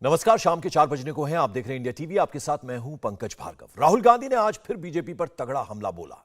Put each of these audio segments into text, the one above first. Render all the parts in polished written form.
नमस्कार, शाम के 4 बजने को हैं। आप देख रहे हैं इंडिया टीवी। आपके साथ मैं हूं पंकज भार्गव। राहुल गांधी ने आज फिर बीजेपी पर तगड़ा हमला बोला।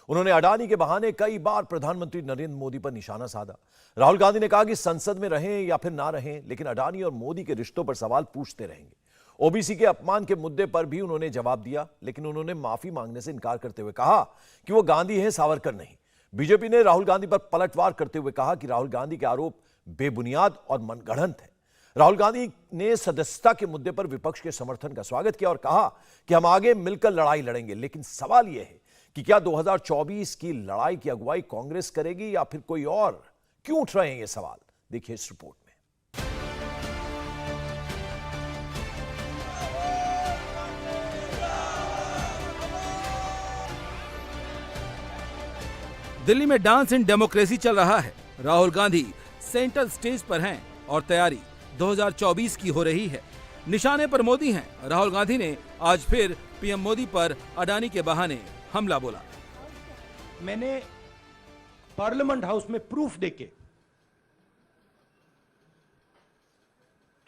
उन्होंने अडानी के बहाने कई बार प्रधानमंत्री नरेंद्र मोदी पर निशाना साधा। राहुल गांधी ने कहा कि संसद में रहें या फिर ना रहें, लेकिन अडानी और मोदी के रिश्तों पर सवाल पूछते रहेंगे। ओबीसी के अपमान के मुद्दे पर भी उन्होंने जवाब दिया, लेकिन उन्होंने माफी मांगने से इनकार करते हुए कहा कि वो गांधी हैं, सावरकर नहीं। बीजेपी ने राहुल गांधी पर पलटवार करते हुए कहा कि राहुल गांधी के आरोप बेबुनियाद और मनगढ़ंत है। राहुल गांधी ने सदस्यता के मुद्दे पर विपक्ष के समर्थन का स्वागत किया और कहा कि हम आगे मिलकर लड़ाई लड़ेंगे, लेकिन सवाल यह है कि क्या 2024 की लड़ाई की अगुवाई कांग्रेस करेगी या फिर कोई और? क्यों उठ रहे हैं ये सवाल, देखिए इस रिपोर्ट में। दिल्ली में डांस इन डेमोक्रेसी चल रहा है। राहुल गांधी सेंट्रल स्टेज पर हैं और तैयारी 2024 की हो रही है। निशाने पर मोदी हैं। राहुल गांधी ने आज फिर पीएम मोदी पर अडानी के बहाने हमला बोला। मैंने पार्लियामेंट हाउस में प्रूफ देके,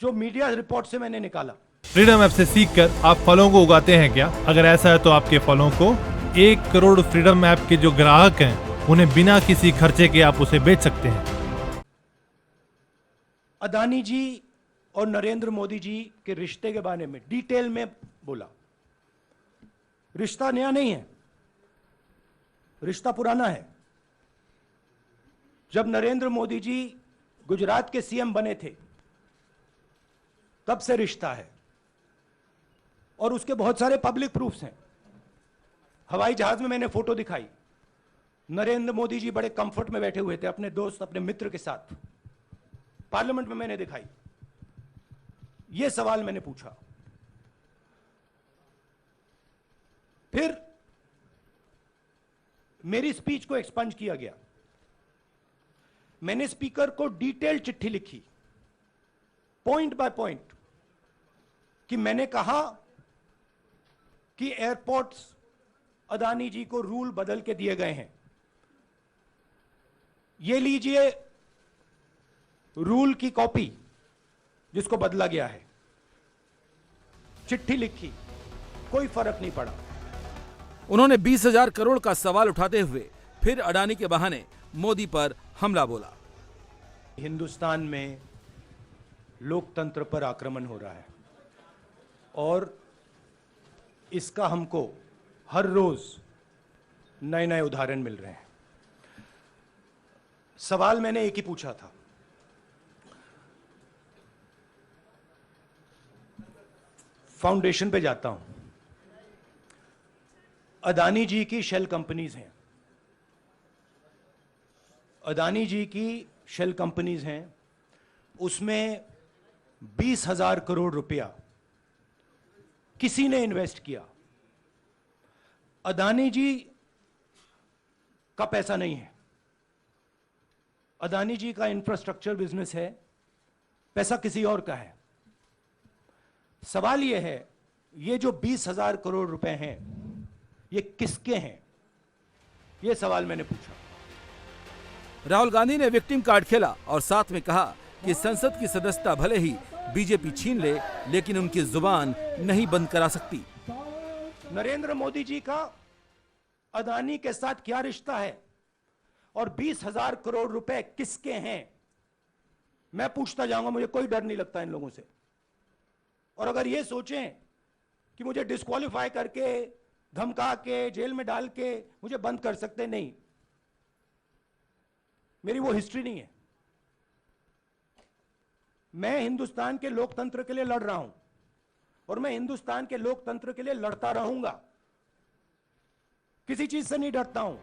जो मीडिया रिपोर्ट से मैंने निकाला। फ्रीडम ऐप से सीखकर आप फलों को उगाते हैं क्या? अगर ऐसा है तो आपके फलों को 1 करोड़ फ्रीडम ऐप के जो ग्राहक हैं उन्हें बिना किसी खर्चे के आप उसे बेच सकते हैं। अडानी जी और नरेंद्र मोदी जी के रिश्ते के बारे में डिटेल में बोला। रिश्ता नया नहीं है, रिश्ता पुराना है। जब नरेंद्र मोदी जी गुजरात के सीएम बने थे तब से रिश्ता है और उसके बहुत सारे पब्लिक प्रूफ्स हैं। हवाई जहाज में मैंने फोटो दिखाई, नरेंद्र मोदी जी बड़े कंफर्ट में बैठे हुए थे अपने दोस्त, अपने मित्र के साथ। पार्लियामेंट में मैंने दिखाई। यह सवाल मैंने पूछा। फिर मेरी स्पीच को एक्सपंज किया गया। मैंने स्पीकर को डिटेल चिट्ठी लिखी, पॉइंट बाय पॉइंट, कि मैंने कहा कि एयरपोर्ट्स अडानी जी को रूल बदल के दिए गए हैं। ये लीजिए रूल की कॉपी जिसको बदला गया है। चिट्ठी लिखी, कोई फर्क नहीं पड़ा। उन्होंने 20,000 करोड़ का सवाल उठाते हुए फिर अडानी के बहाने मोदी पर हमला बोला। हिंदुस्तान में लोकतंत्र पर आक्रमण हो रहा है और इसका हमको हर रोज नए नए उदाहरण मिल रहे हैं। सवाल मैंने एक ही पूछा था, फाउंडेशन पे जाता हूं। अडानी जी की शेल कंपनीज हैं, अडानी जी की शेल कंपनीज हैं, उसमें 20,000 करोड़ रुपया किसी ने इन्वेस्ट किया। अडानी जी का पैसा नहीं है, अडानी जी का इंफ्रास्ट्रक्चर बिजनेस है, पैसा किसी और का है। सवाल यह है, ये जो 20,000 करोड़ रुपए हैं ये किसके हैं? ये सवाल मैंने पूछा। राहुल गांधी ने विक्टिम कार्ड खेला और साथ में कहा कि संसद की सदस्यता भले ही बीजेपी छीन ले, लेकिन उनकी जुबान नहीं बंद करा सकती। नरेंद्र मोदी जी का अडानी के साथ क्या रिश्ता है और 20,000 करोड़ रुपए किसके हैं? मैं पूछता जाऊंगा, मुझे कोई डर नहीं लगता इन लोगों से। और अगर ये सोचें कि मुझे डिस्क्वालीफाई करके, धमका के, जेल में डाल के मुझे बंद कर सकते, नहीं, मेरी वो हिस्ट्री नहीं है। मैं हिंदुस्तान के लोकतंत्र के लिए लड़ रहा हूं और मैं हिंदुस्तान के लोकतंत्र के लिए लड़ता रहूंगा। किसी चीज से नहीं डरता हूं,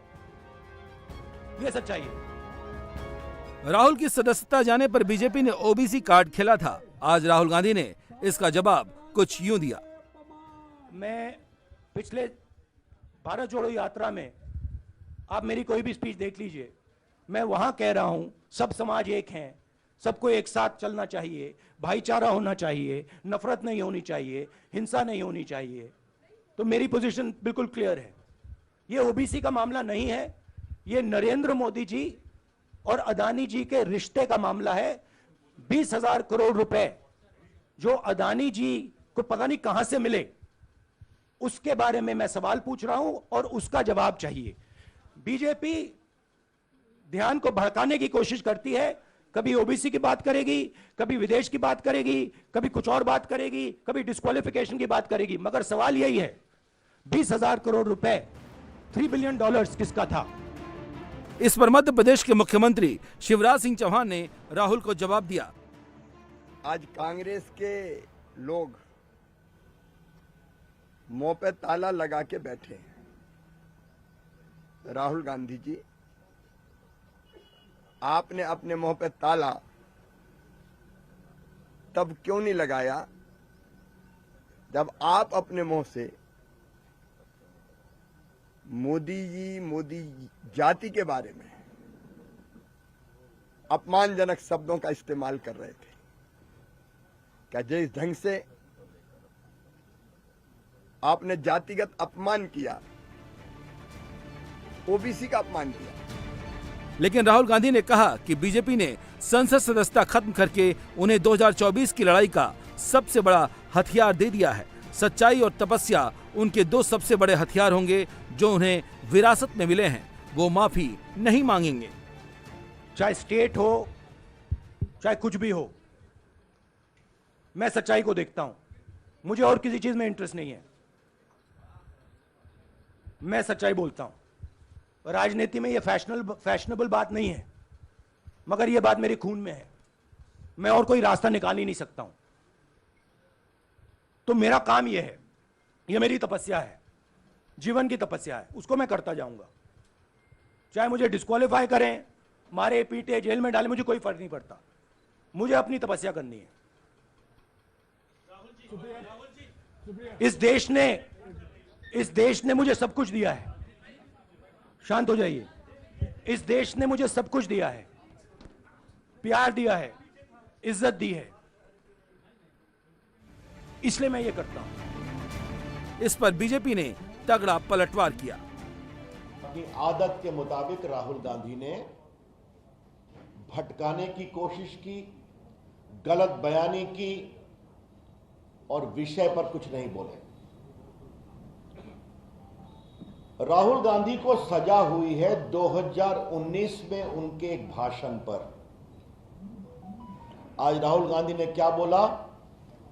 यह सच्चाई है। राहुल की सदस्यता जाने पर बीजेपी ने ओबीसी कार्ड खेला था। आज राहुल गांधी ने इसका जवाब कुछ यूं दिया। मैं पिछले भारत जोड़ो यात्रा में, आप मेरी कोई भी स्पीच देख लीजिए, मैं वहां कह रहा हूं सब समाज एक हैं, सबको एक साथ चलना चाहिए, भाईचारा होना चाहिए, नफरत नहीं होनी चाहिए, हिंसा नहीं होनी चाहिए। तो मेरी पोजीशन बिल्कुल क्लियर है। ये ओबीसी का मामला नहीं है, ये नरेंद्र मोदी जी और अडानी जी के रिश्ते का मामला है। 20,000 करोड़ रुपए जो अदानी जी को पता नहीं कहां से मिले, उसके बारे में मैं सवाल पूछ रहा हूं और उसका जवाब चाहिए। बीजेपी ध्यान को भड़काने की कोशिश करती है, कभी ओबीसी की बात करेगी, कभी विदेश की बात करेगी, कभी कुछ और बात करेगी, कभी डिस्क्वालिफिकेशन की बात करेगी, मगर सवाल यही है 20,000 करोड़ रुपए, $3 बिलियन किसका था? इस पर मध्य प्रदेश के मुख्यमंत्री शिवराज सिंह चौहान ने राहुल को जवाब दिया। आज कांग्रेस के लोग मुंह पे ताला लगा के बैठे हैं। राहुल गांधी जी, आपने अपने मुंह पे ताला तब क्यों नहीं लगाया जब आप अपने मुंह से मोदी जाति के बारे में अपमानजनक शब्दों का इस्तेमाल कर रहे थे? क्या जिस ढंग से आपने जातिगत अपमान किया, ओबीसी का अपमान किया। लेकिन राहुल गांधी ने कहा कि बीजेपी ने संसद सदस्यता खत्म करके उन्हें 2024 की लड़ाई का सबसे बड़ा हथियार दे दिया है। सच्चाई और तपस्या उनके दो सबसे बड़े हथियार होंगे जो उन्हें विरासत में मिले हैं। वो माफी नहीं मांगेंगे। चाहे स्टेट हो, चाहे कुछ भी हो, मैं सच्चाई को देखता हूं। मुझे और किसी चीज में इंटरेस्ट नहीं है। मैं सच्चाई बोलता हूं। राजनीति में यह फैशनेबल बात नहीं है, मगर यह बात मेरे खून में है। मैं और कोई रास्ता निकाल ही नहीं सकता हूं। तो मेरा काम यह है, यह मेरी तपस्या है, जीवन की तपस्या है, उसको मैं करता जाऊंगा। चाहे मुझे डिस्क्वालीफाई करें, मारे पीटे, जेल में डाले, मुझे कोई फर्क नहीं पड़ता। मुझे अपनी तपस्या करनी है। इस देश ने मुझे सब कुछ दिया है। शांत हो जाइए। इस देश ने मुझे सब कुछ दिया है, प्यार दिया है, इज्जत दी है, इसलिए मैं ये करता हूं। इस पर बीजेपी ने तगड़ा पलटवार किया। अपनी आदत के मुताबिक राहुल गांधी ने भटकाने की कोशिश की, गलत बयानी की और विषय पर कुछ नहीं बोले। राहुल गांधी को सजा हुई है 2019 में उनके एक भाषण पर। आज राहुल गांधी ने क्या बोला?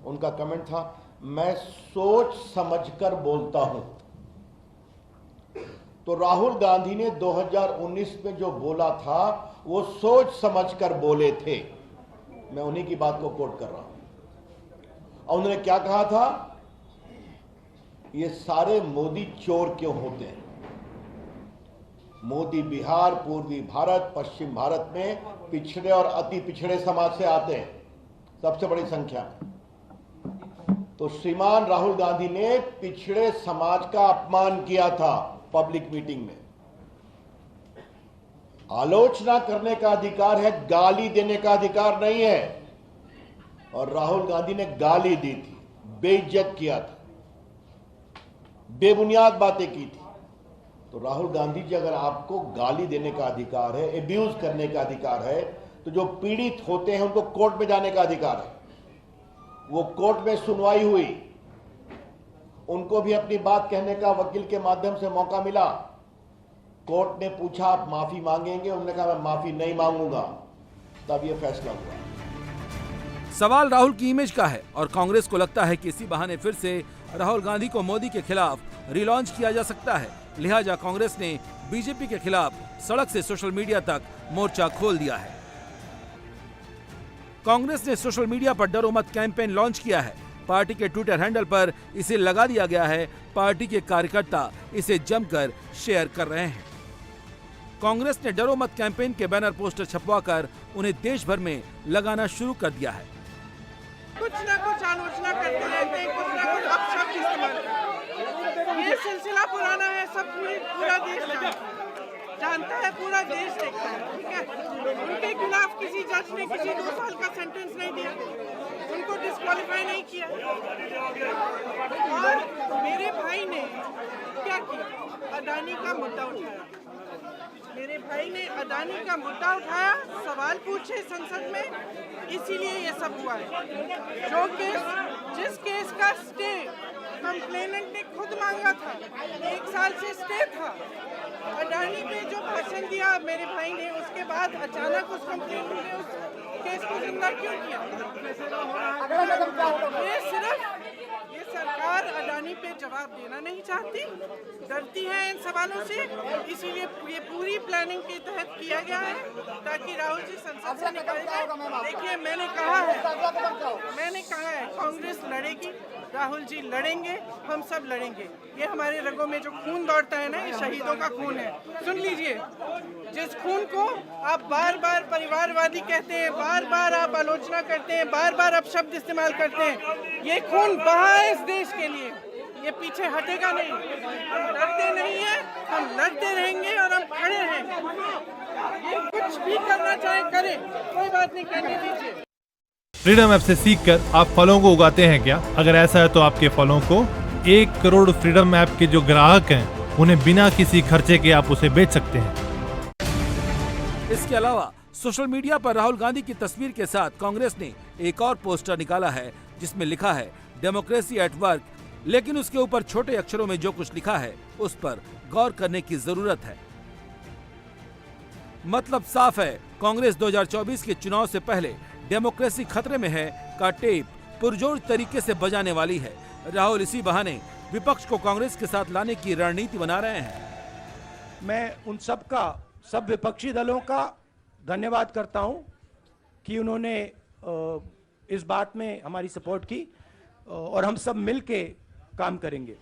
उनका कमेंट था, मैं सोच समझकर बोलता हूं। तो राहुल गांधी ने 2019 में जो बोला था वो सोच समझकर बोले थे। मैं उन्हीं की बात को कोट कर रहा हूं। और उन्होंने क्या कहा था? ये सारे मोदी चोर क्यों होते हैं? मोदी बिहार, पूर्वी भारत, पश्चिम भारत में पिछड़े और अति पिछड़े समाज से आते हैं, सबसे बड़ी संख्या। तो श्रीमान राहुल गांधी ने पिछड़े समाज का अपमान किया था पब्लिक मीटिंग में। आलोचना करने का अधिकार है, गाली देने का अधिकार नहीं है। और राहुल गांधी ने गाली दी थी, बेइज्जत किया था, बेबुनियाद बातें की थी। तो राहुल गांधी जी, अगर आपको गाली देने का अधिकार है, एब्यूज करने का अधिकार है, तो जो पीड़ित होते हैं उनको कोर्ट में जाने का अधिकार है। वो कोर्ट में सुनवाई हुई, उनको भी अपनी बात कहने का वकील के माध्यम से मौका मिला। कोर्ट ने पूछा आप माफी मांगेंगे? उन्होंने कहा मैं माफी नहीं मांगूंगा। तब यह फैसला हुआ। सवाल राहुल की इमेज का है और कांग्रेस को लगता है कि इसी बहाने फिर से राहुल गांधी को मोदी के खिलाफ रिलॉन्च किया जा सकता है। लिहाजा कांग्रेस ने बीजेपी के खिलाफ सड़क से सोशल मीडिया तक मोर्चा खोल दिया है। कांग्रेस ने सोशल मीडिया पर डरो मत कैंपेन लॉन्च किया है। पार्टी के ट्विटर हैंडल पर इसे लगा दिया गया है। पार्टी के कार्यकर्ता इसे जमकर शेयर कर रहे हैं। कांग्रेस ने डरो मत कैंपेन के बैनर पोस्टर छपवाकर उन्हें देश भर में लगाना शुरू कर दिया है। कुछ ना कुछ आलोचना करते रहते हैं, कुछ ना कुछ अपशब्द इस्तेमाल करते हैं। ये सिलसिला पुराना है, सब पूरा देश जानता है, पूरा देश देखता है। ठीक है, उनके खिलाफ किसी जज ने किसी 2 साल का सेंटेंस नहीं दिया, उनको डिस्क्वालीफाई नहीं किया। और मेरे भाई ने क्या किया? अडानी का मुद्दा उठाया। मेरे भाई ने अडानी का मुद्दा उठाया, सवाल पूछे संसद में, इसीलिए ये सब हुआ है। जिस केस का स्टे कंप्लेनेंट ने खुद मांगा था, 1 साल से स्टे था। अडानी पे जो भाषण दिया मेरे भाई ने, उसके बाद अचानक उस कंप्लेनेंट ने उस केस को जिंदा क्यों किया? ये सरकार अडानी पे जवाब देना नहीं चाहती, डरती है इन सवालों से, इसीलिए ये पूरी प्लानिंग के तहत किया गया है ताकि राहुल जी संसद से निकल जाए। देखिए, मैंने कहा है कांग्रेस लड़ेगी, राहुल जी लड़ेंगे, हम सब लड़ेंगे। ये हमारे रगों में जो खून दौड़ता है ना, ये शहीदों का खून है। सुन लीजिए, जिस खून को आप बार बार परिवारवादी कहते हैं, बार बार आप आलोचना करते हैं, बार बार आप शब्द इस्तेमाल करते हैं, ये खून बहा है इस देश के लिए, ये पीछे हटेगा नहीं। हम डरते नहीं है, हम लड़ते रहेंगे और हम खड़े रहेंगे। ये कुछ भी करना चाहे करे, कोई बात नहीं, करने दीजिए। फ्रीडम ऐप से सीखकर आप फलों को उगाते हैं क्या? अगर ऐसा है तो आपके फलों को 1 करोड़ फ्रीडम ऐप के जो ग्राहक हैं उन्हें बिना किसी खर्चे के आप उसे बेच सकते हैं। इसके अलावा सोशल मीडिया पर राहुल गांधी की तस्वीर के साथ कांग्रेस ने एक और पोस्टर निकाला है जिसमें लिखा है डेमोक्रेसी एट वर्क, लेकिन उसके ऊपर छोटे अक्षरों में जो कुछ लिखा है उस पर गौर करने की जरूरत है। मतलब साफ है, कांग्रेस 2024 के चुनाव से पहले डेमोक्रेसी खतरे में है का टेप पुरजोर तरीके से बजाने वाली है। राहुल इसी बहाने विपक्ष को कांग्रेस के साथ लाने की रणनीति बना रहे हैं। मैं उन सब विपक्षी दलों का धन्यवाद करता हूं कि उन्होंने इस बात में हमारी सपोर्ट की और हम सब मिलके काम करेंगे।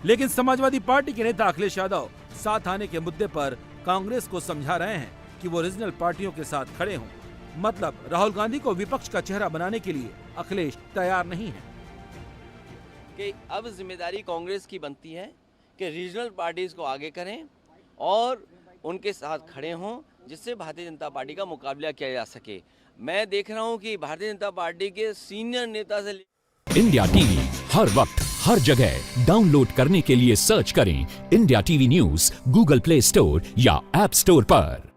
लेकिन समाजवादी पार्टी के नेता अखिलेश यादव साथ आने के मुद्दे पर कांग्रेस को समझा रहे हैं कि वो रीजनल पार्टियों के साथ खड़े हों। मतलब राहुल गांधी को विपक्ष का चेहरा बनाने के लिए अखिलेश तैयार नहीं है। कि अब जिम्मेदारी कांग्रेस की बनती है कि रीजनल पार्टीज को आगे करें और उनके साथ खड़े हों, जिससे भारतीय जनता पार्टी का मुकाबला किया जा सके। मैं देख रहा हूं कि भारतीय जनता पार्टी के सीनियर नेता से इंडिया टीवी हर वक्त हर जगह डाउनलोड करने के लिए सर्च करें India TV news Google play store या ऐप स्टोर पर।